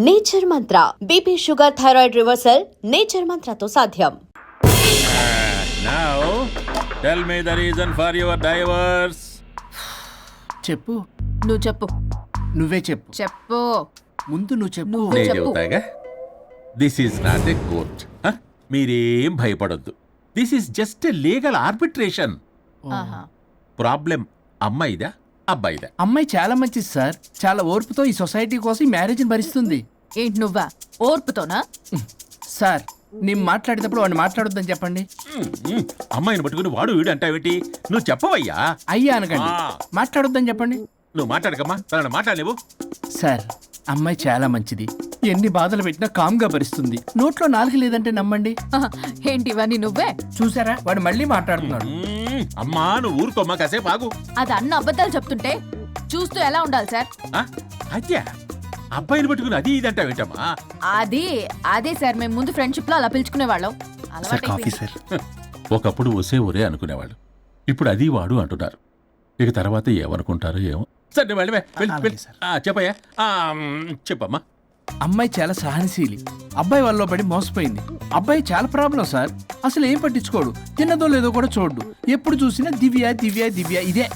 Nature mantra BP sugar thyroid reversal nature మంత్రతో సాధ్యం. Now, tell me the reason for your divorce. చెప్పు. నువ్వు చెప్పు. నువ్వే చెప్పు. చెప్పు. ముందు నువ్వు చెప్పు. నువ్వు నేను చెప్పు. చెబుతాగా. This is not a court. మీరేం భయపడొద్దు. This is just a legal arbitration. ఆహా. ప్రాబ్లం అమ్మాయిదా అబ్బాయిదా? అమ్మాయి చాలా మంచిది సార్. చాలా ఓర్పుతో ఈ సొసైటీ కోసం ఈ మ్యారేజ్ని భరిస్తుంది. ఏంటి నువ్వా ఓర్పుతోనా? సార్ నేను మాట్లాడేటప్పుడు వాడిని మాట్లాడొద్దని చెప్పండి. అమ్మాయిని పట్టుకుని వాడు వీడు అంటావేంటి? నువ్వు చెప్పవయ్యా. అయ్యా అనకండి. ఆ. మాట్లాడొద్దని చెప్పండి. నువ్వు మాట్లాడకమ్మా, తనని మాట్లాడలేవు. సార్ అమ్మాయి చాలా మంచిది. ఎన్ని బాధలు పెట్టినా కామ్గా భరిస్తుంది. నోట్లో నాలుగు లేదంటే నమ్మండి. ఆహా. ఏంటి ఇవన్నీ నువ్వే? చూసారా వాడు మళ్ళీ మాట్లాడుతున్నాడు. అమ్మా నువ్వు ఊరుకోమ్మా, కాసేపు ఆగు. అది అన్న అబద్ధాలు చెప్తుంటే చూస్తూ ఎలా ఉండాలి సార్? అద్యా అబ్బాయిని పట్టుకుని అది ఇది అంటావేంటమ్మా? అదే సార్, మేము ముందు ఫ్రెండ్షిప్ లో అలా పిలుచుకునే వాళ్ళం. ఒకప్పుడు ఒసే ఒరే అనుకునేవాళ్ళు. ఇప్పుడు అది వాడు అంటున్నారు. ఇక తర్వాత ఏమనుకుంటారో ఏమో. సరే వెళ్ళమే చెప్పయ్యా. చెప్పమ్మా. అమ్మాయి చాలా సహనశీలి. అబ్బాయి వల్ల పడి మోసపోయింది. అబ్బాయి చాలా ప్రాబ్లం సార్. అసలు ఏం పట్టించుకోడు. తిన్నదో లేదో కూడా చూడు. ఎప్పుడు చూసినా దివ్య దివ్య దివ్య ఇదే.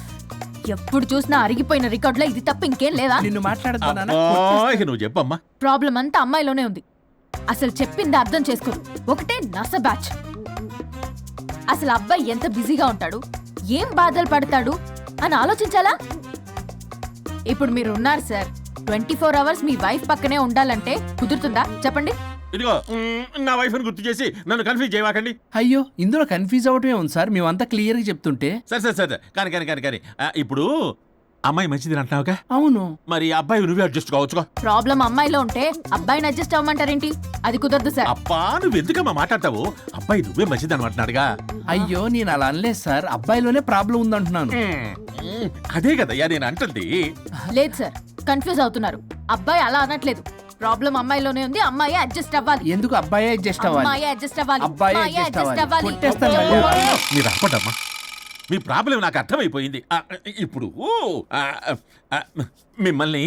ఎప్పుడు చూసినా అరిగిపోయిన రికార్డ్ లో ఇది తప్ప ఇంకేం లేదా? నిన్ను మాట్లాడతానా? ఇక నువ్వు చెప్పమ్మా. ప్రాబ్లం అంతా అమ్మాయిలోనే ఉంది. అసలు చెప్పింది అర్థం చేసుకోరు. ఒకటే నస బ్యాచ్. అసలు అబ్బాయి ఎంత బిజీగా ఉంటాడు, ఏం బాధలు పడతాడు అని ఆలోచించాలా? ఇప్పుడు మీరు ఉన్నారు సార్. 24 hours మీ వైఫ్ పక్కనే ఉండాలంటే కుదురుతుందా చెప్పండి? ఇదిగో నా వైఫ్ ని గుర్తు చేసి నన్ను కన్ఫ్యూజ్ చేయవాకండి. అయ్యో ఇందులో కన్ఫ్యూజ్ అవటమే ఉంది సార్. మేమంతా క్లియర్ గా చెప్తుంటే. సరే కానీ ఇప్పుడు అమ్మాయి మంచిది అంటున్నావుగా? అవును. మరి అబ్బాయి నువ్వే అడ్జస్ట్ కావచ్చుగా. ప్రాబ్లం అమ్మాయిలో ఉంటే అబ్బాయిని అడ్జస్ట్ అవ్వమంటారేంటి? అది కుదరదు సార్. అబ్బా నువ్వు ఎందుకమ్మా మాట్లాడతావు? అబ్బాయి నువ్వే మంచిది అనమాటున్నాడుగా. అయ్యో నేను అలా అనలేదు సార్. అబ్బాయిలోనే ప్రాబ్లం ఉందంటున్నాను. అదే కదయ్యా నేను అంటుంది. లేదు సార్, కన్ఫ్యూజ్ అవుతున్నారు. అబ్బాయి అలా అనట్లేదు. ప్రాబ్లం అమ్మాయిలోనే ఉంది. అమ్మాయి అడ్జస్ట్ అవ్వాలి. ఎందుకు అబ్బాయి అడ్జస్ట్ అవ్వాలి? అమ్మాయి అడ్జస్ట్ అవ్వాలి. అబ్బాయి అమ్మాయి adjust adjust అవ్వాలి. అవ్వాలి. కొట్టేస్తాను. మీరు అప్పటమ్మా, మీ ప్రాబ్లం నాకు అర్థమైపోయింది. ఇప్పుడు మిమ్మల్ని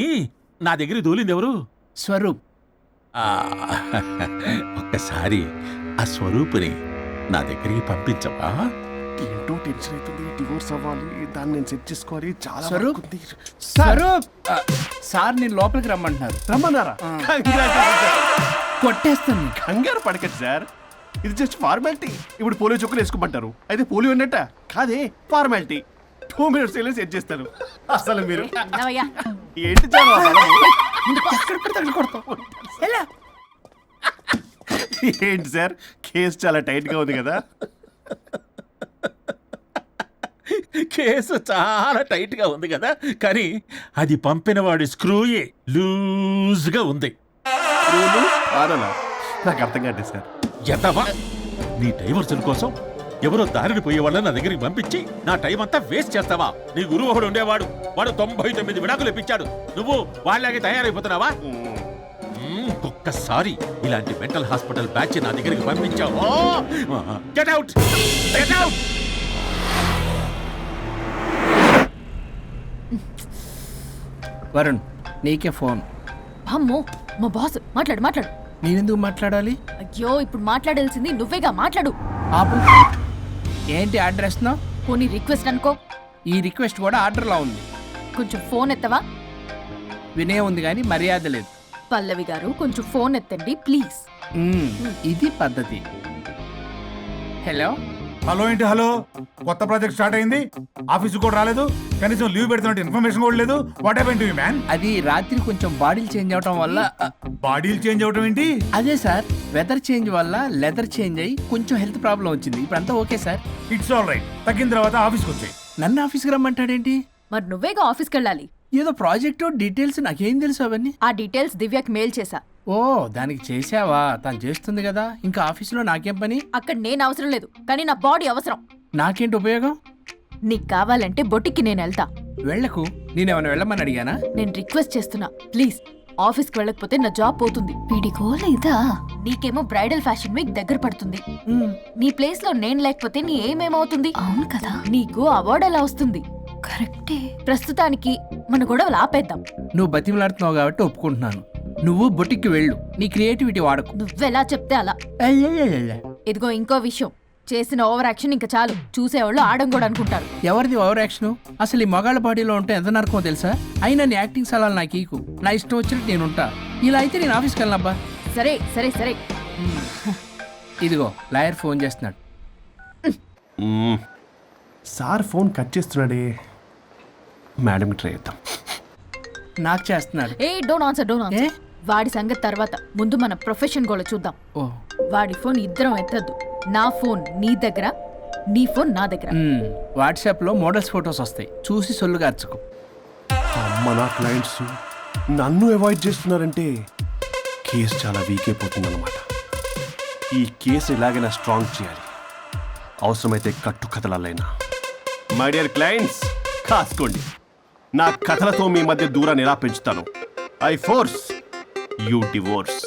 నా దగ్గర దూలింది ఎవరు? స్వరూప్. ఒక్కసారి ఆ స్వరూపుని నా దగ్గరికి పంపించవా? ఏంటో టెన్షన్ అవుతుంది. డివోర్స్ అవ్వాలి, దాన్ని నేను సెట్ చేసుకోవాలి. చాలా స్వరూప్. వర్క్ ఉంది. స్వరూప్ సార్ నేను లోపలికి రమ్మంటున్నారు. రమ్మన్నారా? కొట్టేస్తాను. కంగారు పడకండి సార్, ఇది జస్ట్ ఫార్మాలిటీ. ఇప్పుడు పోలియో చుక్కలు వేసుకోమంటారు. అయితే పోలియో ఉన్నట్ట కాదే, ఫార్మాలిటీ. 2 minutes సెట్ చేస్తాను. అసలు మీరు నవ్వయ్యా. ఏంటి ఏంటి సార్, కేసు చాలా టైట్ గా ఉంది కదా? కేసు చాలా టైట్ గా ఉంది కదా, కానీ అది పంపిన వాడి స్క్రూయే లూజ్ గా ఉంది. నాకు అర్థం కాదు సార్. ఎంతవా నీ డైవర్సన్ కోసం ఎవరో దారిని పోయే వాళ్ళని నా దగ్గరికి పంపించి నా టైం అంతా వేస్ట్ చేస్తావా? నీ గురువు ఒకడు ఉండేవాడు, వాడు 99 విడాకులు ఇప్పించాడు. నువ్వు వాళ్ళలాగే తయారైపోతున్నావా? ఒక్కసారి ఇలాంటి మెంటల్ హాస్పిటల్ బ్యాచ్ నా దగ్గరికి పంపించావు. Get out, get out. Varun నీకే ఫోన్. అమ్మో మా బాస్. మాట్లాడు. నేనెందుకు మాట్లాడాలి? అయ్యో ఇప్పుడు మాట్లాడాల్సింది నువ్వేగా. మాట్లాడు. ఆపు. ఏంటి ఆర్డర్ ఇస్తున్నావు? పోనీ రిక్వెస్ట్ అనుకో. ఈ రిక్వెస్ట్ కూడా ఆర్డర్లో ఉంది. కొంచెం ఫోన్ ఎత్తవా? వినే ఉంది కానీ మర్యాద లేదు. పల్లవి గారు కొంచెం ఫోన్ ఎత్తండి ప్లీజ్. ఇది పద్ధతి. హలో. హలో ఏంటి హలో? కొత్త ప్రాజెక్ట్ స్టార్ట్ అయింది, ఆఫీస్ కూడా రాలేదు, కనీసం లీవ్ పెడుతున్నట్టు ఇన్ఫర్మేషన్ కూడా లేదు. What happened to you man? అది రాత్రి కొంచెం బాడీలు చేంజ్ అవటం వల్ల. బాడీలు చేంజ్ అవటం ఏంటి? అదే సార్, వెదర్ చేంజ్ వల్ల లెదర్ చేంజ్ అయ్యి కొంచెం హెల్త్ ప్రాబ్లం వచ్చింది. ఇప్పుడు అంతా okay sir. It's all right. తగ్గిన తర్వాత ఆఫీస్కి వచ్చాయి. నన్ను ఆఫీస్కి రమ్మంటాడేంటి? మరి నువ్వేగా ఆఫీస్కి వెళ్ళాలి. ఏదో ప్రాజెక్టు డీటెయిల్స్ నాకేం తెలుసు అవన్నీ. ఆ డీటెయిల్స్ దివ్యకి మెయిల్ చేశా. ఓ దానికి చేసావా? తను చేస్తుంది కదా, ఇంకా ఆఫీసులో నాకేం పని? అక్కడ నేను అవసరం లేదు, కానీ నా బాడీ అవసరం. నాకేంటి ఉపయోగం? నీకు కావాలంటే బొట్టికి నేను వెళ్తా. వెళ్లకు. నేనేమైనా వెళ్ళమని అడిగానా? నేను రిక్వెస్ట్ చేస్తున్నా ప్లీజ్. ఆఫీస్కి వెళ్ళకపోతే నా జాబ్ పోతుంది. వీడికో లేదా? నీకేమో బ్రైడల్ ఫ్యాషన్ వీక్ దగ్గర పడుతుంది. నీ ప్లేస్ లో నేను లేకపోతే నీ ఏమేమవుతుంది? అవును కదా. నీకు అవార్డు ఎలా వస్తుంది? కరెక్టే. ప్రస్తుతానికి మన గొడవలు ఆపేద్దాం. నువ్వు బతిమలాడుతున్నావు కాబట్టి ఒప్పుకుంటున్నాను. నువ్వు బొటిక్కి వెళ్ళు, నీ క్రియేటివిటీ వాడకు. నువ్వెలా చెప్తే అలా. ఇదిగో ఇంకో విషయం, చేసిన ఓవర్ యాక్షన్ ఇంకా చాలు. చూసేవాళ్ళు ఆడం కూడా అనుకుంటారు. ఎవరిది ఓవర్ యాక్షన్? అసలు ఈ మగాళ్ళ బాడీలో ఉంటే ఎంత నరకమో తెలుసా? అయినా నీ యాక్టింగ్ సలాలు నాకు ఈకు. నా ఇష్టం వచ్చినట్టు నేను ఉంటా. ఇలా అయితే నేను ఆఫీస్కి వెళ్ళనబ్బా. సరే సరే సరే. ఇదిగో లాయర్ ఫోన్ చేస్తున్నాడు. సార్ ఫోన్ కట్ చేస్తున్నాడే. మేడం ట్రై చేద్దాం. నాకు చేస్తున్నాడు. ఏ డోంట్ ఆన్సర్, డోంట్ ఆన్సర్. వాడి సంగతి తర్వాత, ముందు మన ప్రొఫెషన్ కూడా చూద్దాం. ఓ వాడి ఫోన్ ఇద్దరం ఎత్తద్దు. నా ఫోన్ నీ దగ్గర, నీ ఫోన్ నా దగ్గర. వాట్సాప్లో మోడల్స్ ఫొటోస్ వస్తాయి, చూసి సొల్లుగా అర్చుకో. అమ్మ, నా క్లయింట్స్ నన్ను అవాయిడ్ చేస్తున్నారంటే కేసు చాలా వీక్ అయిపోతుంది అనమాట. ఈ కేసు ఎలాగైనా స్ట్రాంగ్ చేయాలి, అవసరమైతే కట్టు కథలైనా. మై డియర్ క్లయింట్స్, కాసుకోండి. నా కథలతో మీ మధ్య దూరాన్ని ఎలా పెంచుతాను. I force you divorce.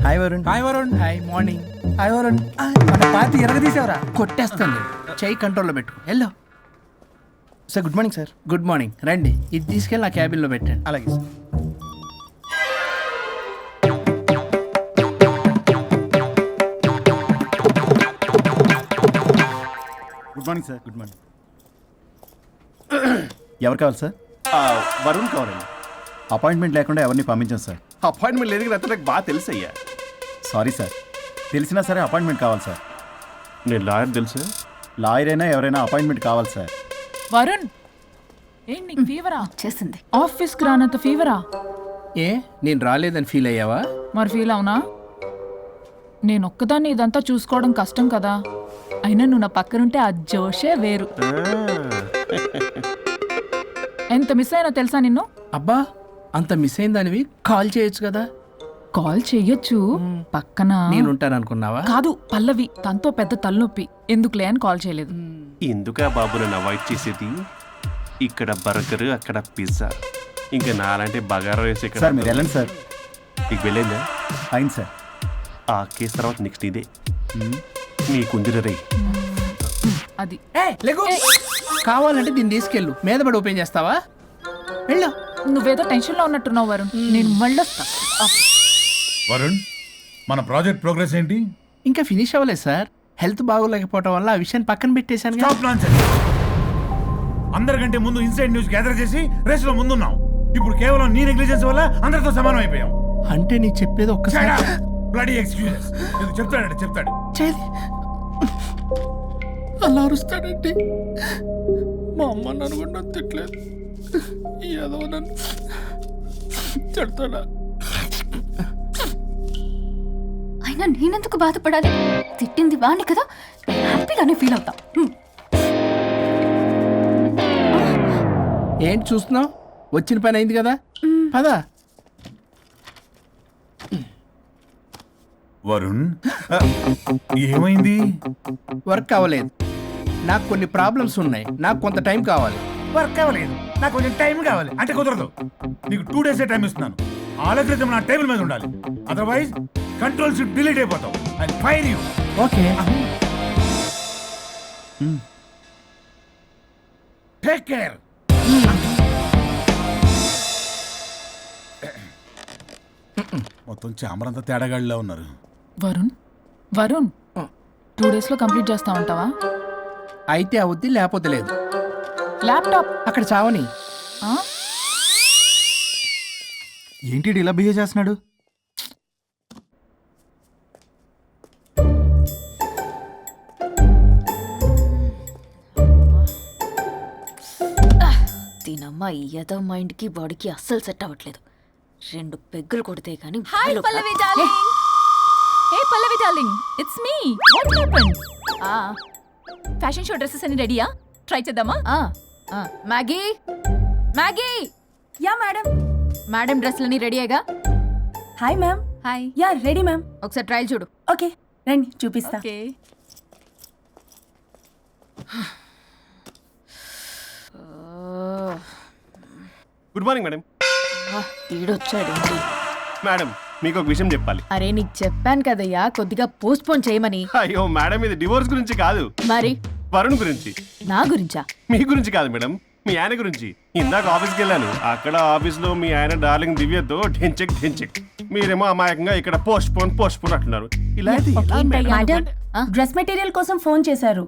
Hi Varun. Hi Varun. Hi morning. Hi Varun. మన పార్టీ ఎరగదీసావరా? కొట్టేస్తాను. చెయ్యి కంట్రోల్లో పెట్టు. Hello sir, good morning sir. Good morning. రండి, ఇది తీసుకెళ్ళి నా క్యాబిన్లో పెట్టండి. అలాగే sir. Good morning sir. Good morning. ఎవరు కావాలి సార్? వరుణ్ కావాలండి. అపాయింట్మెంట్ లేకుండా ఎవరిని పంపించాం సార్. అపాయింట్మెంట్ లేదు కదా, నాకు బాగా తెలుసు అయ్యా. సారీ సార్, తెలిసినా సరే అపాయింట్మెంట్ కావాలి సార్. నేను లాయర్ తెలుసు. లాయర్ అయినా ఎవరైనా అపాయింట్మెంట్ కావాలి సార్. వరుణ్, ఏంటి నీకు ఫీవరా? చేసింది. ఆఫీస్కి రానంత ఫీవరా? ఏ నేను రాలేదని ఫీల్ అయ్యావా? మరి ఫీల్ అవునా? నేను ఒక్కదాన్ని ఇదంతా చూసుకోవడం కష్టం కదా. అయినా నువ్వు నా పక్కనుంటే ఆ జోషే వేరు. ఎంత మిస్ అయినా తెలుసా నిన్ను? అబ్బా, అంత మిస్ అయిందానివి కాల్ చేయొచ్చు కదా. కాల్ చెయ్యొచ్చు, పక్కన నేనుంటాను అనుకున్నావా? కాదు, పల్లవి తనతో పెద్ద తలనొప్పి, ఎందుకులే అని కాల్ చేయలేదు. ఎందుకా బాబు నన్ను అవాయిడ్ చేసేది? ఇక్కడ బర్గర్, అక్కడ పిజ్జా, ఇంకా నాలాంటి బగారా వేసి ఇక్కడ. సార్ మీరు వెళ్ళండి సార్. నీకు వెళ్ళిందా? అయింది సార్. ఆ కేసు తర్వాత నెక్స్ట్ ఇదే నీకుందిర రే. అది కావాలంటే దీన్ని తీసుకెళ్ళు, మీద పడి ఓపెన్ చేస్తావా? వెళ్ళు. నువ్వేదో టెన్షన్లో ఉన్నట్టున్నావు వరుణ్, నేను మళ్ళొస్తా. వరుణ్, మన ప్రాజెక్ట్ ప్రోగ్రెస్ ఏంటి? ఇంకా ఫినిష్ అవ్వలేదు సార్. హెల్త్ బాగోలేకపోవడం వల్ల ఆ విషయాన్ని పక్కన పెట్టేశాను. Stop nonsense. అందరికంటే ముందు ఇన్సైడ్ న్యూస్ గ్యాదర్ చేసి రేస్ లో ముందున్నాం. ఇప్పుడు కేవలం నీ నెగ్లిజెన్స్ వల్ల అందరితో సమానం అయిపోయాం. అంటే నీ చెప్పేది ఒక్కసారి బ్లడీ ఎక్స్క్యూజెస్. చెప్తాడంటే చెప్తాడు. చేది అలా అరుస్తాడంటే మా అమ్మ నన్ను కూడా తిట్టలేదు, ఏదో నన్ను తిడతాడా? అయినా నేనెందుకు బాధపడాలి? తిట్టింది వాణ్ణి కదా, హ్యాపీగానే ఫీల్ అవుతా. ఏంటి చూస్తున్నావు? వచ్చిన పని అయింది కదా, పదా. వరుణ్, ఏమైంది? వర్క్ అవ్వలేదు. నాకు కొన్ని ప్రాబ్లమ్స్ ఉన్నాయి, నాకు కొంత టైం కావాలి. వర్క్ అవ్వలేదు, నాకు కొంచెం టైం కావాలి అంటే కుదరదు. నీకు 2 days టైం ఇస్తున్నాను. ఆలోచించడం నా టేబుల్ మీద ఉండాలి. అదర్వైజ్ కంట్రోల్ షిప్ డిలీట్ అయిపోతావు. I fire you. Okay, take care. మొత్తం చామరంతా తేడాగాడిలా ఉన్నారు. వరుణ్, వరుణ్, 2 daysలో కంప్లీట్ చేస్తా ఉంటావా? అయితే అవుద్ది, లేకపోతే లేదు. ల్యాప్టాప్ అక్కడ చావని. ఏంటి ఇలా బిహేవ్ చేస్తున్నాడు? దీనమ్మ ఈ యదో మైండ్కి బాడీకి అస్సలు సెట్ అవ్వట్లేదు. 2 పెగ్గులు కొడితే కానీ. Hi Pallavi darling. Hey Pallavi darling, it's me. What happened? Fashion show dresses అన్ని రెడీయా? ట్రై చేద్దామా? Maggie, Maggie. Yeah madam. Madam డ్రెస్లన్నీ రెడీయేగా? Hi ma'am. Hi. Yeah ready ma'am. ఒకసారి ట్రయల్ చూడు. ఓకే రండి చూపిస్తా. ఓకే. Good morning madam. ఈడొచ్చాడు. మేడం, మీకు ఒక విషయం చెప్పాలి. అరే నీకు చెప్పాను కదయ్యా, కొద్దిగా పోస్ట్ పోన్ చేయమని. అయ్యో మేడం, ఇది డివోర్స్ గురించి కాదు, మరి వరుణ్ గురించి. నా గురించా? మీ గురించి కాదు మేడం, మీ ఆయన గురించి ఇందాక ఆఫీస్కి వెళ్ళాను. అక్కడ ఆఫీస్లో మీ ఆయన డార్లింగ్ దివ్యతో ఢెంచెక్ మీరేమో అమాయకంగా ఇక్కడ పోస్ట్ పోన్ అంటున్నారు. ఇలా అయితే ఎలా మేడం? మేడం డ్రెస్ మెటీరియల్ కోసం ఫోన్ చేశారు.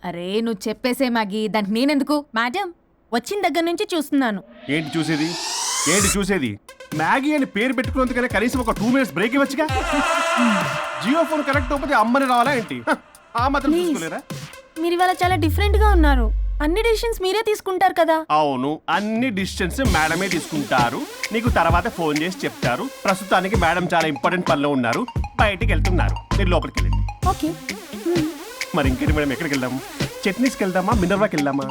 అరే నువ్వు చెప్పేసే మ్యాగీ, దానికి నేనెందుకు? మేడం వచ్చిన దగ్గర నుంచి చూస్తున్నాను. ఏంటి చూసేది? మ్యాగీ అని పేరు పెట్టుకున్నందుకనే కనీసం ఒక 2 minutes బ్రేక్ ఇవ్వచ్చుగా. జియో ఫోన్ కనెక్ట్ అవ్వకపోతే అమ్మని రావాలా ఏంటి? ఆ మాత్రం Please. చూసుకోలేరా? మీరు ఇవాళ చాలా డిఫరెంట్ గా ఉన్నారు. అన్ని డిసిషన్స్ మీరే తీసుకుంటారు కదా. అవును, అన్ని డిసిషన్స్ మేడమే తీసుకుంటారు. నీకు తర్వాత ఫోన్ చేసి చెప్తారు. ప్రస్తుతానికి మేడం చాలా ఇంపార్టెంట్ పనిలో ఉన్నారు, బయటికి వెళ్తున్నారు. మీరు లోపలికి వెళ్ళండి. ఓకే. మరి ఇంకేంటి మేడం, ఎక్కడికి వెళ్దాము? చట్నీస్కి వెళ్దామా, మినర్వాకి వెళ్దామా?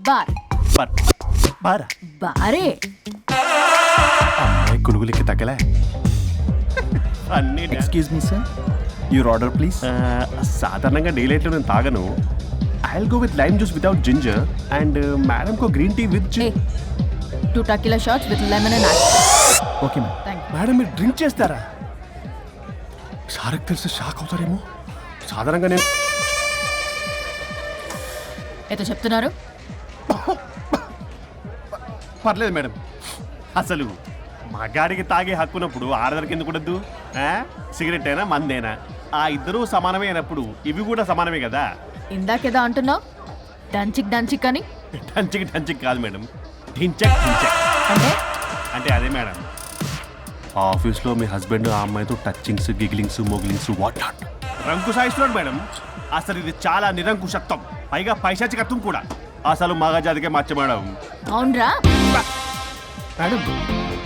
బార్. బారా బారే. అమ్మాయి కొనుగోలుకి తగ్గలే. అన్ని excuse me sir, your order please. సాధారణంగా డే లైట్లో నేను తాగను. I go with lime juice without ginger and madam కో green tea with a 2 tequila shots with lemon and ice. Okay ma'am. Thank you. Madam మీరు డ్రింక్ చేస్తారా? సార్కి తెలిసి షాక్ అవుతారేమో. సాధారణంగా నేను ఏదో చెప్తున్నారు? పర్లేదు మేడం. అసలు మగాడికి తాగే హక్కున్నప్పుడు ఆడదరికి ఎందుకు ఉండద్దు? సిగరెట్ అయినా మందేనా ఆ ఇద్దరూ సమానమే అయినప్పుడు ఇవి కూడా సమానమే కదా. ఇందాకేదో అంటున్నావు, డంచిక్ అని. డంచిక్ కాదు మేడం, ఢించక్. అంటే అంటే అదే మేడం, ఆఫీస్లో మీ హస్బెండ్ ఆ అమ్మాయితో టచ్చింగ్స్, గిగ్లింగ్స్, మోగ్లింగ్స్ వాట్ నాట్ రంకు సాయిస్తున్నాడు మేడం. అసలు ఇది చాలా నిరంకుశత్వం, పైగా పైశాచికత్వం కూడా. అసలు మగజాతికే మచ్చ మేడం. అవునరా? మేడం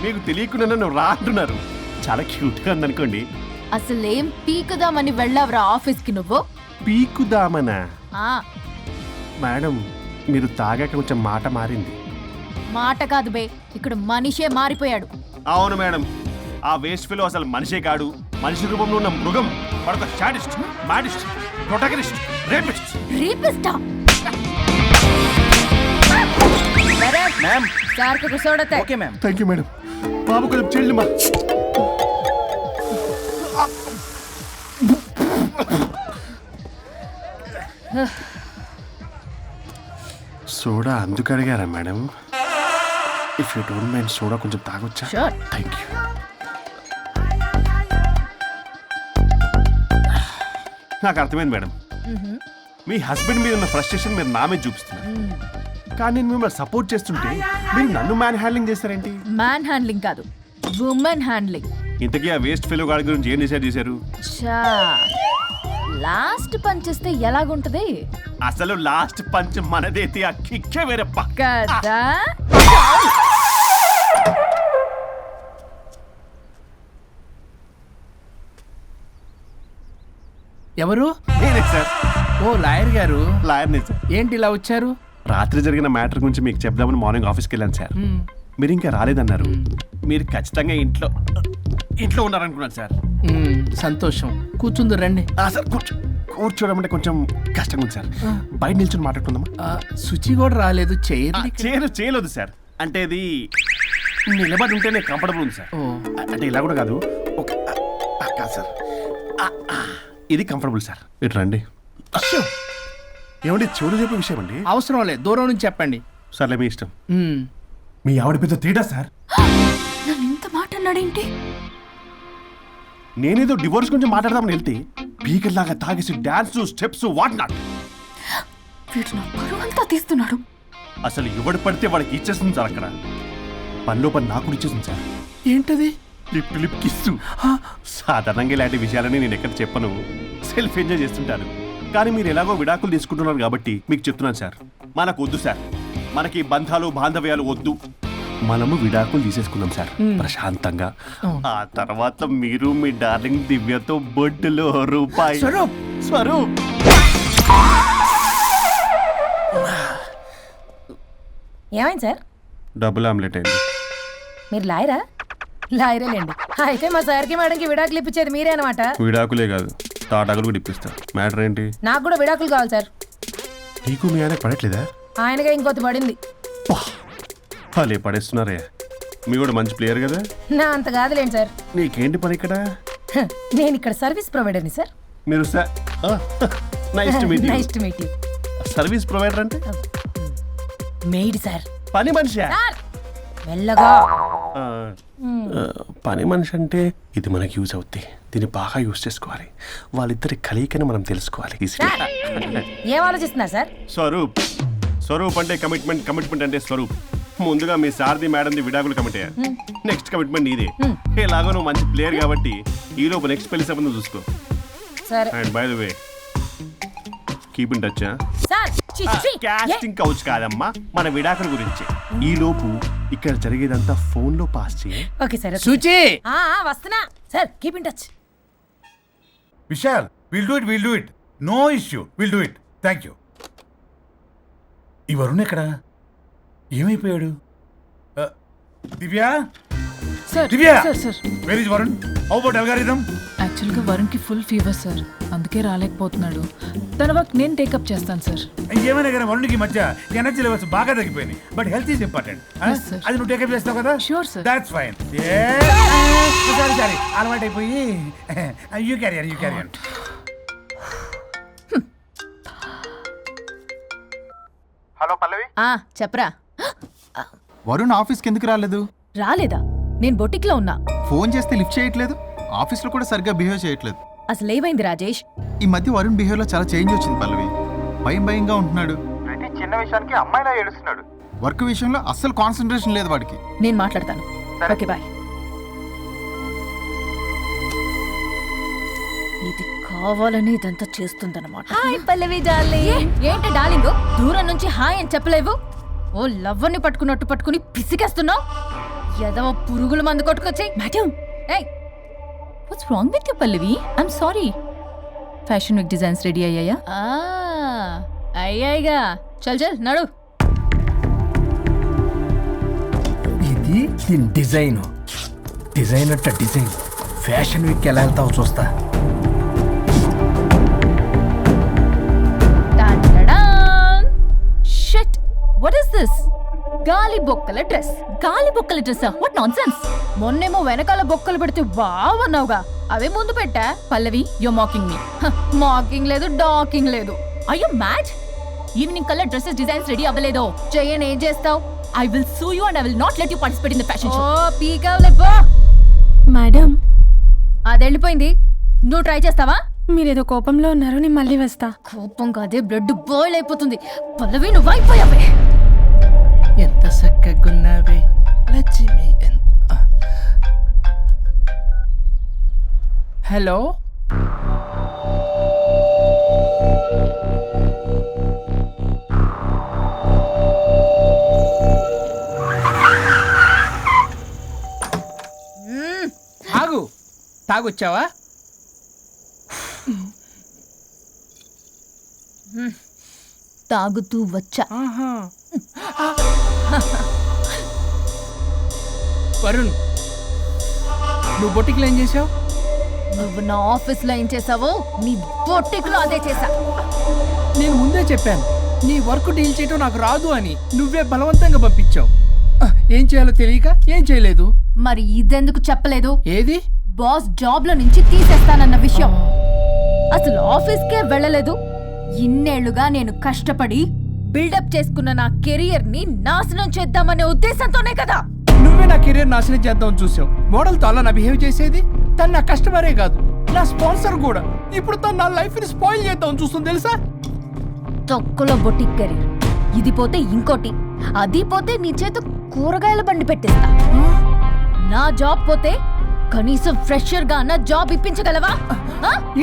మీకు తెలియకుండా నన్ను రా అంటున్నారు. చాలా క్యూట్గా ఉందనుకోండి. అసలేం పీకుదామని వెళ్ళావురా ఆఫీస్కి నువ్వు? పీకుదామనా? ఆ మేడం మీరు తాగాక కొంచెం మాట మారింది. మాట కాదు బే, ఇక్కడ మనిషే మారిపోయాడు. అవును మేడం, ఆ వేస్ట్ ఫెలో అసలు మనిషే కాడు, మనిషి రూపంలో ఉన్న మృగం. వాడొక షాడిస్ట్, మాడిస్ట్, ప్రొటగనిస్ట్, రేపిస్ట్. రీపిస్టా? మ్యామ్. సార్ కు కూర్చోడతే. Okay ma'am. Thank you madam. బాబు కొంచెం చెల్లిమా. సోడా అందుకు అడిగారా madam? If you don't mind soda కొంచెం తాగొచ్చా? Sure. Thank you. నాకు అర్థమైంది మేడం, మీ హస్బెండ్ మీద ఉన్న ఫ్రస్ట్రేషన్ మీరు నా మీద చూపిస్తున్నారు. కానీ నేను మిమ్మల్ని సపోర్ట్ చేస్తుంటే మీరు నన్ను మ్యాన్ హ్యాండ్లింగ్ చేస్తారేంటి? మ్యాన్ హ్యాండ్లింగ్ కాదు, ఉమెన్ హ్యాండ్లింగ్. ఇంతకీ ఆ వేస్ట్ ఫెలో గాడి గురించి ఏం డిసైడ్ చేశారు? చా లాస్ట్ పంచ్ ఇస్తే ఎలాగుంటది అసలు లాస్ట్ పంచ్ మనదైతే ఆ కిక్కే వేరప్ప కదా? ఎవరు? నేనే సార్, ఓ లాయర్ గారు. లాయర్నే సార్. ఏంటి ఇలా వచ్చారు? రాత్రి జరిగిన మ్యాటర్ గురించి మీకు చెప్దామని మార్నింగ్ ఆఫీస్కి వెళ్ళాను సార్. మీరు ఇంకా రాలేదన్నారు. మీరు ఖచ్చితంగా ఇంట్లో ఉన్నారనుకున్నాను సార్. సంతోషం. కూర్చుందు రండి. సార్ కూర్చోవడం అంటే కొంచెం కష్టంగా ఉంది సార్. బయట నిల్చొని మాట్లాడుకుందామా? శుచి కూడా రాలేదు. చేయలేదు సార్. అంటే ఇది నిలబడి ఉంటేనే కంఫర్టబుల్ ఉంది సార్. అంటే ఇలా కూడా కాదు, కాదు సార్, ఇది కంఫర్టబుల్ సార్. మీరు రండి. ఏమండి చెవులు చెప్పే విషయం అండి? అవసరం లేదు, దూరం నుంచి చెప్పండి. సర్లే మీ ఇష్టం. మీ ఆవిడ పెద్ద తేడా సార్. నన్ను ఇంత మాట అన్నాడేంటి? నేనేదో డివోర్స్ గురించి మాట్లాడదామని వెళ్తే పీకర్లాగా తాగేసి డాన్స్, స్టెప్స్ వాట్ నాట్. వీడు నా పరువంతా తీస్తున్నాడు. అసలు ఎవడు పడితే వాడికి ఇచ్చేస్తుంది సార్. అక్కడ పనిలో పని నాకు కూడా ఇచ్చేస్తుంది సార్. ఏంటది? Lip kiss. సాధారణంగా ఇలాంటి విషయాలని నేను ఎక్కడ చెప్పను, సెల్ఫ్ ఎంజాయ్ చేస్తుంటాను. కానీ మీరు ఎలాగో విడాకులు తీసుకుంటున్నారు కాబట్టి మీకు చెప్తున్నాను సార్, మనకు వద్దు సార్. మనకి బంధాలు బాంధవ్యాలు వద్దు. మనము విడాకులు తీసేసుకుందాం సార్ ప్రశాంతంగా. ఆ తర్వాత మీరు మీ డార్లింగ్ దివ్యతో బొడ్డులో రూపాయి. స్వరూప్ ఏమైంది సార్? డబుల్ ఆమ్లెట్ అయింది. మీరు లాయరా? లాయరేలేండి. అయితే మా సార్కి మేడంకి విడాకులు ఇప్పించేది మీరే అనమాట. విడాకులే కాదు, తాటాకులు కూడా ఇప్పిస్తా. మ్యాటర్ ఏంటి? నాకు కూడా విడాకులు కావాలి సార్. నీకు మీ ఆయన పడట్లేదా? ఆయనగా ఇంకొకటి పడింది. వాళ్ళే పడేస్తున్నారే. మీ కూడా మంచి ప్లేయర్ కదా. నా అంత కాదులేండి సార్. నీకేంటి పని ఇక్కడ? నేను ఇక్కడ సర్వీస్ ప్రొవైడర్ని సార్. మీరు nice to meet you. Service provider అంటే మెయిడ్ సార్. పని మనిషి సార్ మెల్లగా పని మనిషి అంటే ఇది మనకి యూజ్ అవుద్ది. దీన్ని బాగా యూజ్ చేసుకోవాలి. వాళ్ళిద్దరి కలయికని మనం తెలుసుకోవాలి. ఏం ఆలోచిస్తున్నారు సార్? స్వరూప్ అంటే కమిట్మెంట్, కమిట్మెంట్ అంటే స్వరూప్. ముందుగా మీ సార్ది మేడంది విడాకులు కమిట్ అయ్యారు. నెక్స్ట్ కమిట్మెంట్ నీదే. ఎలాగో నువ్వు మంచి ప్లేయర్ కాబట్టి ఈ లోపు నెక్స్ట్ పెళ్లి సంబంధం చూసుకో. సరే and by the way keep in touch. Sir casting couch కాదమ్మా, మన విడాకుల గురించి. ఈ లోపు ఇక్కడ జరిగేదంతా ఫోన్ లో పాస్ చేయి. Okay sir. సుచి వస్తున్నా sir. Keep in touch. Vishal, will do it. No issue, will do it. Thank you. ఈ వరుణ్ ఎక్కడ? ఏమైపోయాడు? Divya, sir Divya, sir sir where is Varun? How about algorithm? యాక్చువల్గా వరుణ్కి ఫుల్ ఫీవర్ సార్, అందుకే రాలేకపోతున్నాడు. తన వర్క్ నేను టేకప్ చేస్తాను సార్. ఏమైనా కానీ వరుణ్కి మధ్య ఎనర్జీ లెవెల్స్ బాగా తగ్గిపోయినాయి. But health is important. Yes, sir. అది నువ్వు టేకప్ చేస్తావు కదా? Sure, sir. That's fine. Sorry అలవాటు అయిపోయి. You carrier. హలో పల్లవి, చెప్పరా. వరుణ్ ఆఫీస్కి ఎందుకు రాలేదు? రాలేదా? నేను బొటిక్లో ఉన్నా. ఫోన్ చేస్తే లిఫ్ట్ చేయట్లేదు, ఆఫీస్లో కూడా సరిగ్గా బిహేవ్ చేయట్లేదు. అసలు ఏమైంది రాజేష్? ఈ మధ్య వరుణ్ బిహేవ్లో చాలా చేంజ్ వచ్చింది పల్లవి. భయంగా ఉంటున్నాడు. ప్రతి చిన్న విషయానికి అమ్మాయిలా ఏడుస్తున్నాడు. వర్క్ విషయంలో అస్సలు కాన్సన్ట్రేషన్ లేదు వాడికి. నేను మాట్లాడతాను. Okay bye. ఇది కావాలని ఇదంతా చేస్తుందన్నమాట. Hi Pallavi darling. ఏంటి డార్లింగ్, దూరం నుంచి హాయ్ అని చెప్పలేవు? ఓ లవ్వర్ని పట్టుకున్నట్టు పట్టుకుని పిసికేస్తున్నావు. ఎదవ పురుగుల మందు కొట్టుకొచ్చాయి. మేడం, ఏయ్ what's wrong with you Pallavi? I'm sorry. Fashion week designs ready అయ్యాయా? అయ్యాయిగా. చల్ నడు. ఇది దీని డిజైన్ అట్ట డిజైన్. ఫ్యాషన్ వీక్ ఎలా వెళ్తావు చూస్తా. Shit, what is this? గాలి బొక్కల డ్రెస్. గాలి బొక్కల డ్రెస్సా? What nonsense. మొన్నేమో వెనకాల బొక్కలు పెడితే బావన్నావుగా, అవే ముందు పెట్టా. Pallavi, you are mocking me. Mocking లేదు, డాకింగ్ లేదు. Are you mad? ఈవినింగ్ కల్లా డ్రెస్సెస్ డిజైన్స్ రెడీ అవ్వలేదో? చెయ్యని ఏం చేస్తావు? I will sue you and I will not let you participate in the fashion show. ఓ పీకావులే పో. మేడం, అది వెళ్ళిపోయింది. నువ్వు ట్రై చేస్తావా? మీరేదో కోపంలో ఉన్నారు, నేను మళ్ళీ వస్తా. కోపం కాదే, బ్లడ్ బాయిల్ అయిపోతుంది. పల్లవి నువ్వు అయిపోయావే. ఎంత చక్కగున్నావే లక్ష్మి. హలో, ఆగు. తాగొచ్చావా? తాగుతూ వచ్చా. వరుణ్, నువ్వు బొటిక్లో ఏం చేసావు? నువ్వు నా ఆఫీస్ లో ఏం చేసావో నీ బొట్టిక్ లో అదే చేసా. నేను ముందే చెప్పాను నీ వర్క్ డీల్ చేయటం నాకు రాదు అని. నువ్వే బలవంతంగా పంపించావు. ఏం చేయాలో తెలియక ఏం చేయలేదు. మరి ఇదెందుకు చెప్పలేదు? ఏది? బాస్ జాబ్ లో నుంచి తీసేస్తానన్న విషయం. అసలు ఆఫీస్కే వెళ్ళలేదు. ఇన్నేళ్లుగా నేను కష్టపడి బిల్డప్ చేసుకున్న నా కెరియర్ ని నాశనం చేద్దామనే ఉద్దేశంతోనే కదా. నువ్వే నా కెరీర్ నాశనం చేద్దామని చూసావు. మోడల్తో అలా నా బిహేవ్ చేసేది. తను నా కస్టమరే కాదు, నా స్పాన్సర్ కూడా. ఇప్పుడు తను నా లైఫ్ ని స్పాయిల్ చేద్దామని చూస్తుంది తెలుసా? తొక్కలో బొటిక్ కెరీర్. ఇది పోతే ఇంకోటి, అది పోతే నీ చేత కూరగాయల బండి పెట్టిస్తా. నా జాబ్ పోతే కనీసం ఫ్రెషర్ గా అన్న జాబ్ ఇప్పించగలవా?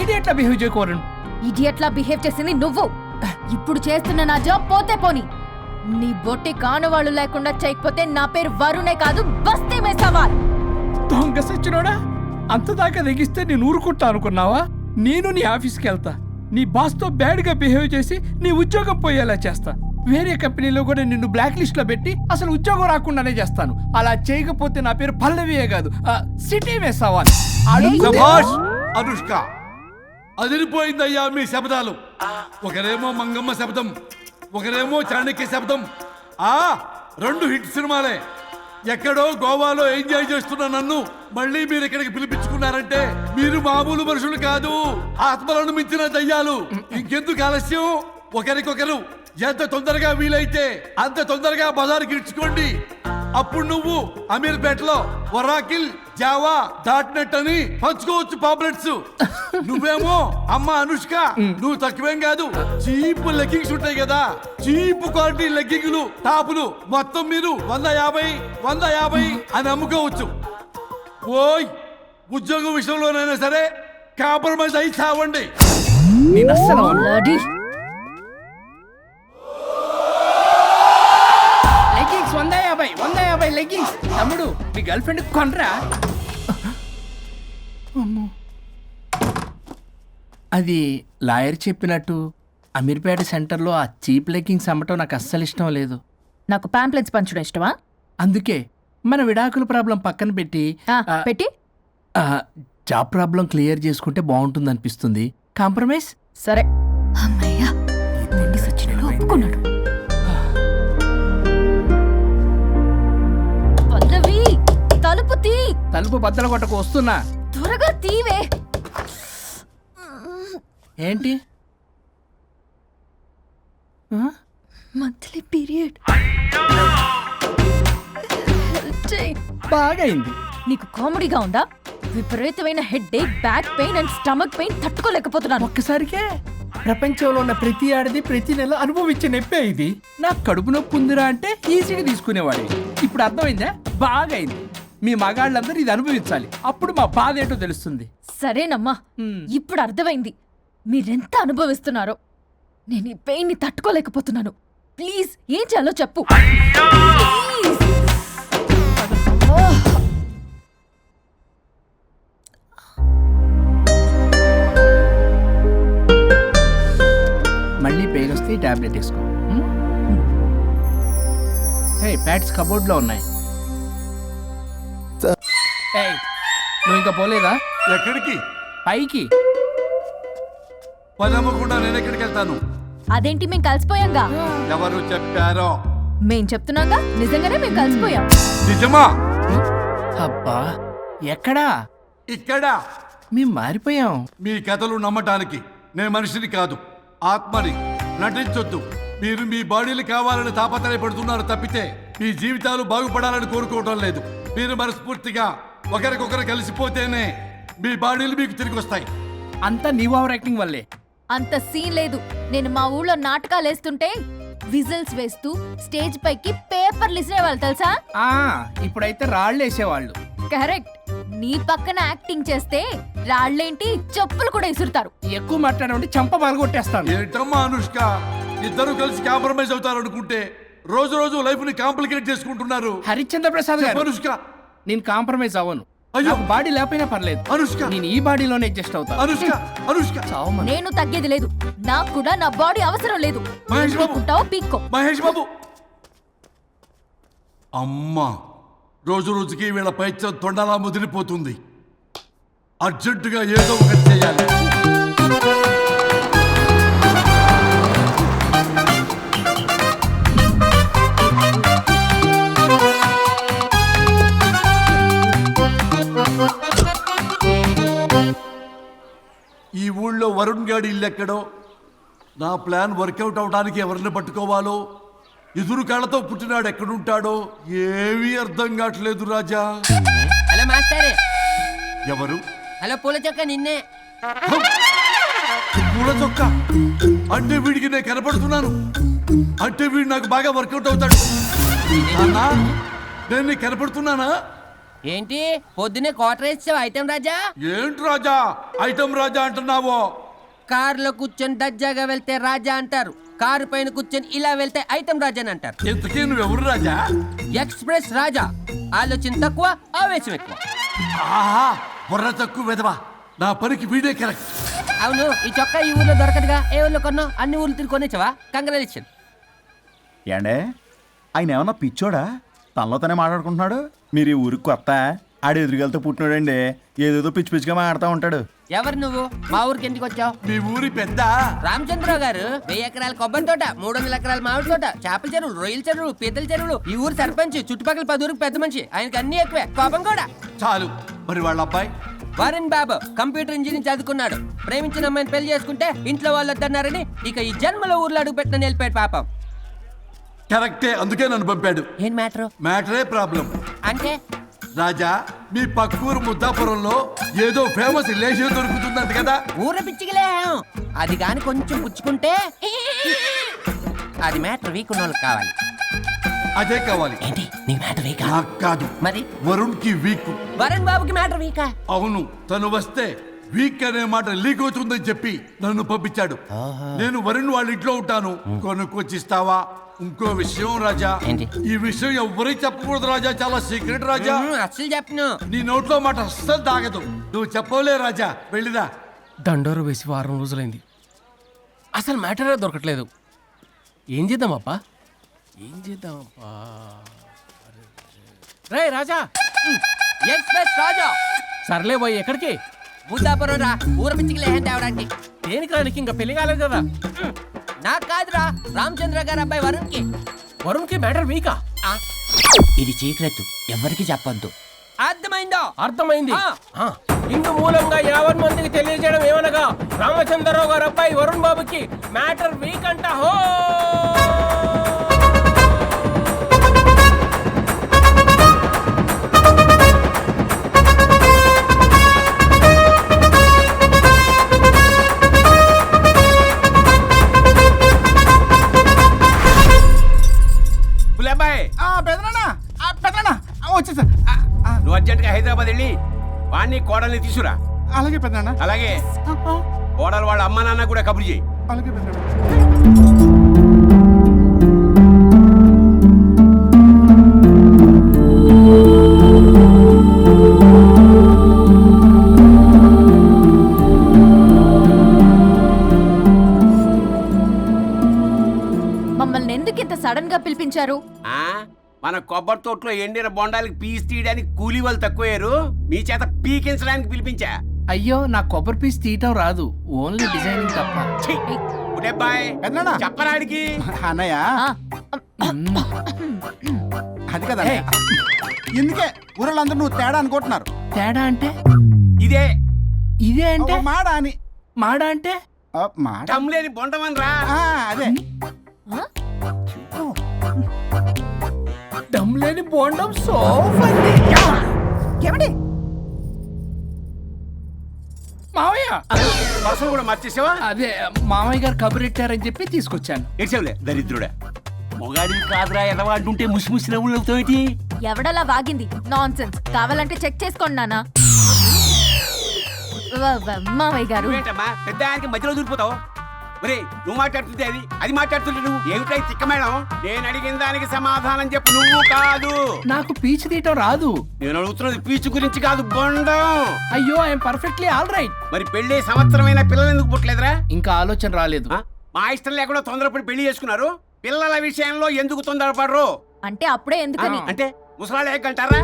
ఇడియట్లా బిహేవ్ చేయకూడదు. ఇడియట్లా బిహేవ్ చేసింది నువ్వు. ఇప్పుడు చేస్తున్న నా జాబ్ పోతే పోని, నీ బొట్టి కానువాళ్ళు లేకుండా చేయకపోతే నా పేరు వరుణే కాదు, బస్తీ మే సవాల్. దొంగ సచ్చినోడా, అంతదాకా తెగిస్తే నేను ఊరుకుంటా అనుకున్నావా? నేను నీ ఆఫీస్కి వెళ్తా, నీ బాస్తో బ్యాడ్గా బిహేవ్ చేసి నీ ఉద్యోగం పోయేలా చేస్తా. వేరే కంపెనీలో కూడా నిన్ను బ్లాక్ లిస్ట్ లో పెట్టి అసలు ఉద్యోగం రాకుండానే చేస్తాను. అలా చేయకపోతే నా పేరు పల్లవియే కాదు, సిటీ మే సవాల్. అనుష్క, అదిరిపోయిందయ్యా మీ శబ్దాలు. ఒకరేమో మంగమ్మ శబ్దం, ఒకరేమో చాణక్య శబ్దం. రెండు హిట్ సినిమాలే. ఎక్కడో గోవాలో ఎంజాయ్ చేస్తున్న నన్ను మళ్ళీ మీరు ఇక్కడికి పిలిపించుకున్నారంటే మీరు మామూలు మనుషులు కాదు, ఆత్మలను మించిన దయ్యాలు. ఇంకెందుకు ఆలస్యం? ఒకరికొకరు ఎంత తొందరగా వీలైతే అంత తొందరగా బజార్కి ఇడ్చుకోండి. అప్పుడు నువ్వు అమీర్పేటలో వరాకిల్, జావా, డాట్ అని పంచుకోవచ్చు పాంప్లెట్స్. నువ్వేమో అమ్మ అనుష్క, నువ్వు తక్కువేం కాదు. చీప్ లెగ్గింగ్స్ ఉంటాయి కదా, చీప్ క్వాలిటీ లెగ్గింగ్లు, టాపులు మొత్తం మీరు 150 అని అమ్ముకోవచ్చు. ఓయ్, ఉద్యోగం విషయంలోనైనా సరే కాంప్రమైజ్ అయి చావండి. నేను అస్సలు అవ్వను. Leggings 150 leggings. తమ్ముడు, మీ గర్ల్ ఫ్రెండ్ కొనరా? అమ్మో. అది లాయర్ చెప్పినట్టు అమీర్పేట సెంటర్లో ఆ చీప్ లెగ్గింగ్స్ అమ్మటం నాకు అస్సలు ఇష్టం లేదు. నాకు పాంప్లెట్స్ పంచడం ఇష్టమా? అందుకే మన విడాకుల ప్రాబ్లం పక్కన పెట్టి పెట్టి జాబ్ ప్రాబ్లం క్లియర్ చేసుకుంటే బాగుంటుంది అనిపిస్తుంది. కాంప్రమైజ్? సరే. అమ్మయ్యా, మొండి సచ్చినోడు ఒప్పుకున్నాడు. పల్లవి, తలుపు తీ. తలుపు బద్దలు కొట్టకు, వస్తున్నా. త్వరగా తీవే. ఏంటి? Monthly period. బాగైంది. నీకు కామెడీగా ఉందా? విపరీతమైన headache, back pain and stomach pain తట్టుకోలేకపోతున్నాను. ఒక్కసారికే ప్రపంచంలో ఉన్న ప్రతి ఆడది ప్రతి నెల అనుభవించే నొప్పే ఇది. నాకు కడుపు నొప్పి ఉందిరా అంటే ఈజీగా తీసుకునేవాడి. ఇప్పుడు అర్థమైందా? బాగైంది. మీ మగాళ్ళందరూ ఇది అనుభవించాలి, అప్పుడు మా బాధ ఏంటో తెలుస్తుంది. సరేనమ్మా, ఇప్పుడు అర్థమైంది మీరెంత అనుభవిస్తున్నారో. నేను ఈ పెయిన్ ని తట్టుకోలేకపోతున్నాను. ప్లీజ్, ఏం చేయాలో చెప్పు. ప్లీజ్. మళ్ళీ పెయిన్ వస్తే టాబ్లెట్ వేసుకో. హే, ప్యాడ్స్ కబోర్డ్లో ఉన్నాయి. ఏయ్, నువ్వు ఇంకా పోలేదా? ఎక్కడికి? పైకి. పని అమ్మకుండా నేను ఎక్కడికి వెళ్తాను? అదేంటి, మేము కలిసిపోయాంగా. ఎవరు చెప్పారో? మేం చెప్తున్నాగా, నిజంగానే మేము కలిసిపోయాం. నిజమా? అబ్బా, ఎక్కడా? ఇక్కడ. మేము మారిపోయాం. మీ కథలు నమ్మటానికి నేను మనిషిని కాదు, ఆత్మని. నటించొద్దు. మీరు మీ బాడీలు కావాలని తాపత్రయపడుతున్నారు తప్పితే మీ జీవితాలు బాగుపడాలని కోరుకోవడం లేదు. మీరు మనస్ఫూర్తిగా ఒకరికొకరు కలిసిపోతేనే మీ బాడీలు మీకు తిరిగి వస్తాయి. అంతా నీ ఓవర్ యాక్టింగ్ వల్లే. అంత సీన్ లేదు. నేను మా ఊళ్ళో నాటకాలు వేస్తుంటే విజిల్స్ వేస్తూ స్టేజ్ పైకి పేపర్లు ఇసిరేవాళ్ళు తెలుసా? ఇప్పుడైతే రాళ్ళు వేసేవాళ్ళు. కరెక్ట్. నీ పక్కన యాక్టింగ్ చేస్తే రాళ్ళేంటి, చెప్పులు కూడా ఇసురుతారు. ఎక్కువ మాట్లాడండి, చంప పగలగొట్టేస్తాను. ఏంటమ్మా అనుష్క, ఇద్దరు కలిసి కాంప్రమైజ్ అవుతారు అనుకుంటే రోజు రోజు లైఫ్ ని కాంప్లికేట్ చేసుకుంటున్నారు. హరిశ్చంద్ర ప్రసాద్ గారు, అనుష్క, నేను కాంప్రమైజ్ అవ్వను. అయ్యో, బాడీ లేకపోయినా పర్లేదు. అనుష్క, నేను ఈ బాడీలోనే అడ్జస్ట్ అవుతాను. అనుష్క, అనుష్క, నేను తగ్గేది లేదు. నాకు కూడా నా బాడీ అవసరం లేదు. మహేష్ బాబు, పీక్కో. మహేష్ బాబు. అమ్మా, రోజు రోజుకి వీళ్ళ పైత్యం తొండలా ముదిరిపోతుంది. అర్జెంటుగా ఏదో ఒకటి చేయాలి. ఈ ఊళ్ళో వరుణ్ గాడి ఇల్లు ఎక్కడో, నా ప్లాన్ వర్కౌట్ అవడానికి ఎవరిని పట్టుకోవాలో, ఎదురు కాళ్ళతో పుట్టినాడు ఎక్కడుంటాడో ఏమీ అర్థం కావట్లేదు రాజా. Hello master. ఎవరు? హలో పూల చొక్క, నిన్నే. పూల చొక్క అంటే వీడికి నేను కనపడుతున్నాను, అంటే వీడు నాకు బాగా వర్కౌట్ అవుతాడు. అన్నా, నేను నీకు కనపడుతున్నానా? ఏంటి పొద్దునే క్వార్టర్ ఇచ్చావు ఐటమ్ రాజా? ఏంటి రాజా ఐటమ్ రాజా అంటున్నావో? కారులో కూర్చొని దర్జాగా వెళ్తే రాజా అంటారు, కారు పైన కూర్చొని ఇలా వెళ్తే ఐటమ్ రాజా అని అంటారు. ఇంతకీ నువ్వెవరు రాజా? ఎక్స్ప్రెస్ రాజా. ఆలోచన తక్కువ, ఆవేశం ఎక్కువ. ఆహా, బుర్ర తక్కువ వెదవా. నా పనికి వీడే కరెక్ట్. అవును, ఈ చొక్కా ఈ ఊర్లో దొరకదుగా. ఏ ఊర్లో కొన్నావు? అన్ని ఊర్లు తిరిగి కొనేచ్చావా? కంగ్రాచులేషన్. ఏండే, ఆయన ఏమన్నా పిచ్చోడా? తనలో తనే మాట్లాడుకుంటున్నాడు. మీరు ఈ ఊరికి కొత్త? ఆడు ఎదురుగలతో పుట్టినాడండి, ఏదేదో పిచ్చి పిచ్చిగా మాట్లాడుతూ ఉంటాడు. ఎవరు నువ్వు? మా ఊరికి ఎందుకు వచ్చావు? మీ ఊరి పెద్ద రామచంద్రరావు గారు 1000 ఎకరాల కొబ్బరి తోట, 300 ఎకరాల మామిడి తోట, చేపల చెరువులు, రొయ్యల చెరువులు, పీతల చెరువులు. ఈ ఊరు సర్పంచ్, చుట్టుపక్కల 10 ఊరికి పెద్ద మనిషి. ఆయనకి అన్ని ఎక్కువే, కోపం కూడా. చాలు. మరి వాళ్ళ అబ్బాయి వరుణ్ బాబు కంప్యూటర్ ఇంజనీరింగ్ చదువుకున్నాడు. ప్రేమించిన అమ్మాయిని పెళ్లి చేసుకుంటే ఇంట్లో వాళ్ళు వద్దన్నారని ఇక ఈ జన్మలో ఊర్లో అడుగు పెట్టిన నిలిపాడు పాపం. కరెక్టే, అందుకే నన్ను పంపాడు. ఏం మ్యాటర్ మ్యాటరే ప్రాబ్లం. అంటే రాజా, మీ పక్కూరు ముద్దాపురంలో ఏదో ఫేమస్ రిలేషన్ దొరుకుతుందంట కదా. ఊర పిచ్చికిలే అది కాని కొంచెం పుచ్చుకుంటే అది మ్యాటర్ వీక్ ఉన్న వాళ్ళకి కావాలి. అదే కావాలి. ఏంటి నీ మ్యాటర్ వీకా? నాకు కాదు, మరి వరుణ్ కి వీక్. వరుణ్ బాబుకి మ్యాటర్ వీకా? అవును, తను వస్తే వీక్ అనే మాట లీక్ అవుతుందని చెప్పి నన్ను పంపించాడు. నేను వరుణ్ వాళ్ళ ఇంట్లో ఉంటాను, కొనుక్కొచ్చిస్తావా? ఇంకో విషయం రాజా, ఏంటి? ఈ విషయం ఎవరికి చెప్పకూడదు రాజా, చాలా సీక్రెట్ రాజా. అస్సలు చెప్పను. నీ నోట్లో మాట అస్సలు తాగదు. నువ్వు చెప్పవలే రాజా, వెళ్ళిరా. దండోరు వేసి వారం రోజులైంది, అసలు మ్యాటరే దొరకట్లేదు. ఏం చేద్దామప్పా? రే రాజా, ఎక్స్ప్రెస్ రాజా. సర్లే పోయి ఎక్కడికి? ముద్దాపురం రా, ఊర పిచ్చికిలే తేవడానికి. దేనికి రానికి? ఇంకా పెళ్లి కాలేదు కదా. నాకు కాదురా, రామచంద్ర గారు అబ్బాయి వరుణ్ కి. వరుణ్ కి మ్యాటర్ వీకా? ఇది సీక్రెట్, ఎవరికి చెప్పొద్దు. అర్థమైందో? అర్థమైంది. ఇందు మూలంగా 50 మందికి తెలియజేయడం ఏమనగా రామచంద్రరావు గారు అబ్బాయి వరుణ్ బాబుకి మ్యాటర్ వీక్ అంట. హో వచ్చేసా. నువ్వు అర్జెంట్ గా హైదరాబాద్ వెళ్ళి వాడిని కోడల్ని తీసుకురా. అలాగే పెద్దనా. అలాగే కోడలు వాళ్ళ అమ్మ నాన్న కూడా కబురు చేయి. అలాగే పెద్దనా. మమ్మల్ని ఎందుకు ఇంత సడన్ గా పిలిపించారు? మన కొబ్బరి తోటలో ఎండిన బొండాలకి పీస్ తీయడానికి కూలీ వాళ్ళు తక్కువయ్యారు, మీ చేత పీకించడానికి పిలిపించా. అయ్యో, నా కొబ్బరి పీస్ తీయటం రాదు, ఓన్లీ డిజైనింగ్ తప్ప. చెప్పరాడికి అన్నయ్య అది కదా. ఎందుకే ఊరలందరూ నువ్వు తేడా అనుకుంటున్నారు. తేడా అంటే ఇదే ఇదే అంటే మాడ అని. మాడ అంటే లేని బొండమని రా. అదే దమ్ లేని బోండం సోఫా. ఏమండి మావయ్య పర్సలు కూడా మర్చేసావా? అదే మామయ్య గారు కబురెట్టారని చెప్పి తీసుకొచ్చాను. ఏడ్చావులే దరిద్రుడా. మొగాడివి కాదురా ఎదవా అంటుంటే ముసి ముసి నవ్వులు అవుతావేంటి? ఎవడలా వాగింది? Nonsense. కావాలంటే చెక్ చేసుకోండి నాన్న. మామయ్య గారు ఏంటమ్మా పెద్ద ఆయనకి మధ్యలో దూరిపోతావు? ఒరే, నువ్వు మాట్లాడుతుంటే అది మాట్లాడుతుంటే నువ్వు ఏమిటై తిక్క మేడం? నేను అడిగిన దానికి సమాధానం చెప్పు. నువ్వు కాదు. నాకు పీచు తీయటం రాదు. నేను అడుగుతున్నది పీచు గురించి కాదు, బొండం. అయ్యో, ఐఎమ్ పర్ఫెక్ట్లీ ఆల్ రైట్. మరి పెళ్లి సంవత్సరమైన పిల్లలు ఎందుకు పుట్టలేదురా? ఇంకా ఆలోచన రాలేదు. మా ఇష్టం లేకుండా తొందరపడి పెళ్లి చేసుకున్నారు. పిల్లల విషయంలో ఎందుకు తొందరపడరు? అంటే అప్పుడే ఎందుకని? అంటే ముసలాళ్ళు ఏకంటారా?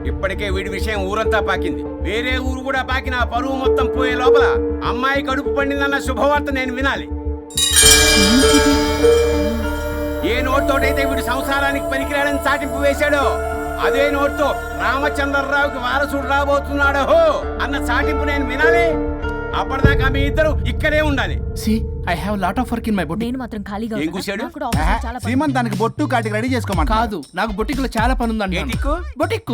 ఇప్పటికే వీడి విషయం ఊరంతా పాకింది, వేరే ఊరు కూడా పాకిన పరువు మొత్తం పోయే లోపల అమ్మాయి కడుపు పండిందన్న శుభవార్త నేను వినాలి. ఏ నోట్తోటైతే వీడు సంసారానికి పనికిరాడని చాటింపు వేశాడో అదే నోట్తో రామచంద్రరావుకి వారసుడు రాబోతున్నాడో అన్న చాటింపు నేను వినాలి. అప్పటిదాకా మీ ఇద్దరు ఇక్కడే ఉండాలి. I have lot of work in my boutique. నేను మాత్రం ఖాళీగా ఏం కూశాడు? సీమంత్ దానికి బొట్టు కాటికి రెడీ చేసుకోమని. కాదు, నాకు బొటిక్ లో చాలా పని ఉందండి. బొటిక్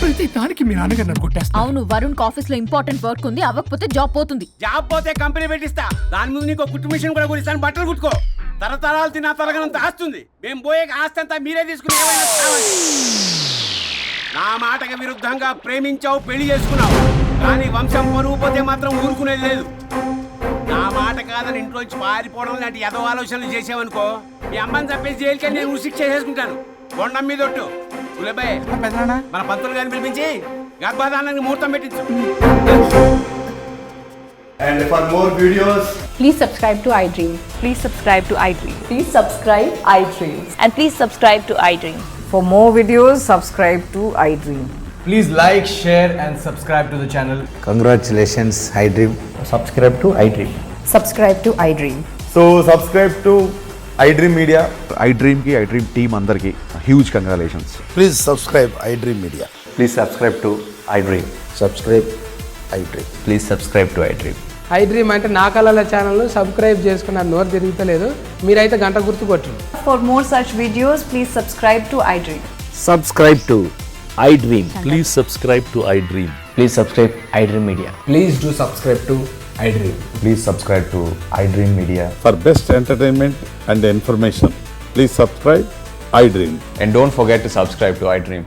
ప్రతి దానికి మీ నాన్నగారు నన్ను కొట్టేస్తా. అవును, వరుణ్ ఆఫీస్ లో ఇంపార్టెంట్ వర్క్ ఉంది, అవ్వకపోతే జాబ్ పోతుంది. జాబ్ పోతే కంపెనీ పెట్టిస్తా. దాని ముందు నీకు కుట్టు మిషన్ కూడా కొనిస్తాను, బట్టలు కుట్టుకో. తరతరాలు తిన్నా తరగనంత ఆస్తుంది. మేము పోయే ఆస్తి అంతా మీరే తీసుకుని నా మాటకి విరుద్ధంగా ప్రేమించావు, పెళ్లి చేసుకున్నావు, కానీ వంశం పరువు పోతే మాత్రం ఊరుకునేది లేదు. నా మాట కాదని ఇంట్లోంచి పారిపోవడం లాంటి ఎదో ఆలోచనలు చేసావనుకో, మీ అమ్మని చంపేసి జైలుకి నేను ఉసిక్ చేసుకుంటాను. కొండం మీద ఒట్టు. మన పంతులు గారిని పిలిపించి గర్భధానానికి ముహూర్తం పెట్టించు. And for more videos, please subscribe to iDream. Please subscribe to iDream. Please subscribe iDream. And please subscribe to iDream. For more videos, subscribe to iDream. please like, share and subscribe to the channel. Congratulations, iDream. Subscribe to iDream. Subscribe to iDream. So subscribe to iDream Media. iDream team andarki huge congratulations. Please subscribe iDream Media. Please subscribe to iDream. Subscribe iDream. Please subscribe to iDream. I dream అంటే నా కళల channel subscribe చేసుకున్న నోరు తిరుగుతలేదు. మీరైతే గంట గుర్తు కొట్టండి. For more such videos, please subscribe to iDream. Subscribe to iDream. Please subscribe to iDream. Please subscribe iDream Media. Please do subscribe to iDream. Please subscribe to iDream Media. For best entertainment and information, please subscribe iDream. And don't forget to subscribe to iDream.